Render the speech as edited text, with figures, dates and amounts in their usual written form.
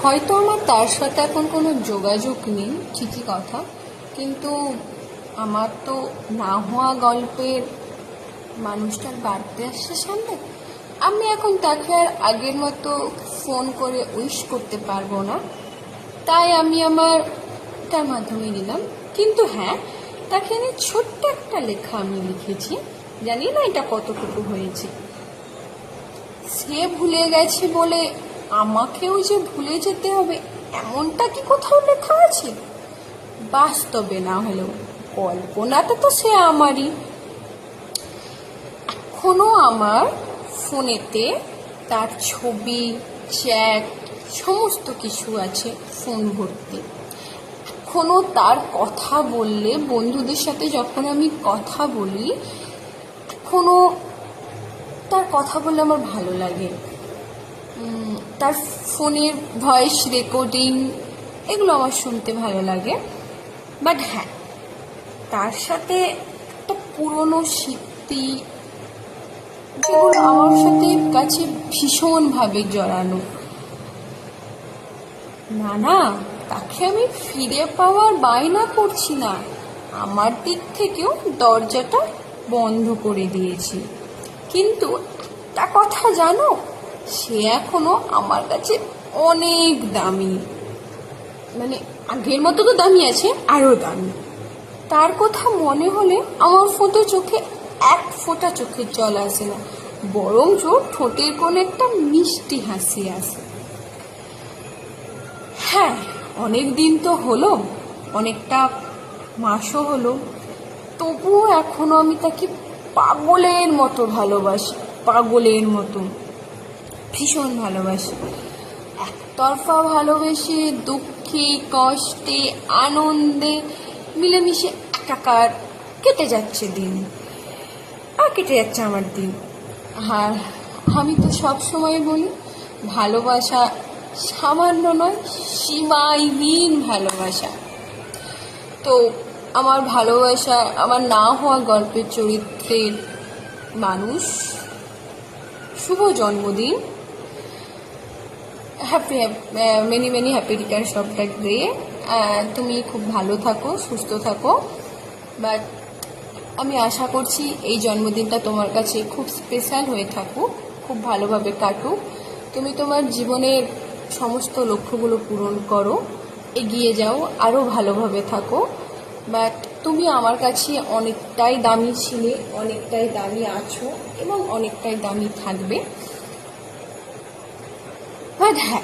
হয়তো আমার তার সাথে এখন কোনো যোগাযোগ নেই, ঠিকই কথা, কিন্তু আমার তো না হওয়া গল্পের মানুষটার বার্থডে আসছে সামনে। আমি এখন তাকে আর আগের মতো ফোন করে উইশ করতে পারবো না, তাই আমি আমার তার মাধ্যমে নিলাম। কিন্তু হ্যাঁ, তাকে নিয়ে ছোট্ট একটা লেখা আমি লিখেছি, জানি না এটা কতটুকু হয়েছে। সে ভুলে গেছে বলে আমাকেও যে ভুলে যেতে হবে এমনটা কি কোথাও লেখা আছে? বাস্তবে না হলেও কল্পনাটা তো সে আমারই। এখনো আমার ফোনেতে তার ছবি, চ্যাট, সমস্ত কিছু আছে ফোন ভর্তি। এখনো তার কথা বললে, বন্ধুদের সাথে যখন আমি কথা বলি, এখনো তার কথা বললে আমার ভালো লাগে। তার ফোনের ভয়েস রেকর্ডিং, এগুলো আমার শুনতে ভালো লাগে। বাট হ্যাঁ, তার সাথে একটা পুরনো স্মৃতি, যেগুলো আমার সাথে কাছে ভীষণভাবে জড়ানো। না না, তাকে আমি ফিরে পাওয়ার বায়না করছি না, আমার দিক থেকেও দরজাটা বন্ধ করে দিয়েছি। কিন্তু একটা কথা জানো, সে এখনো আমার কাছে অনেক দামি। মানে আগের মতো তো দামি আছে, আরো দামি। তার কথা মনে হলে আমার চোখে এক ফোঁটা চোখের জল আসে না, বরঞ্চ ঠোঁটের কোণে একটা মিষ্টি হাসি আসে। হ্যাঁ, অনেক দিন তো হলো, অনেকটা মাসও হলো, তবুও এখনো আমি তাকে পাগলের মতো ভালোবাসি, পাগলের মতো ভীষণ ভালোবাসি। একতরফা ভালোবেসে দুঃখে, কষ্টে, আনন্দে মিলেমিশে একাকার কেটে যাচ্ছে দিন, আর কেটে যাচ্ছে আমার দিন। আর আমি তো সব সময় বলি, ভালোবাসা সামান্য নয়, সীমাহীন ভালোবাসা। তো আমার ভালোবাসা, আমার না হওয়া গল্পের চরিত্রের মানুষ, শুভ জন্মদিন, happy many many happy Returns of the day. তুমি খুব ভালো থাকো, সুস্থ থাকো। বাট আমি আশা করছি এই জন্মদিনটা তোমার কাছে খুব স্পেশাল হয়ে থাকুক, খুব ভালোভাবে কাটুক। তুমি তোমার জীবনের সমস্ত লক্ষ্যগুলো পূরণ করো, এগিয়ে যাও, আরও ভালোভাবে থাকো। বাট তুমি আমার কাছে অনেকটাই দামি ছিলে, অনেকটাই দামি আছো, এবং অনেকটাই দামি থাকবে। বাট হ্যাঁ,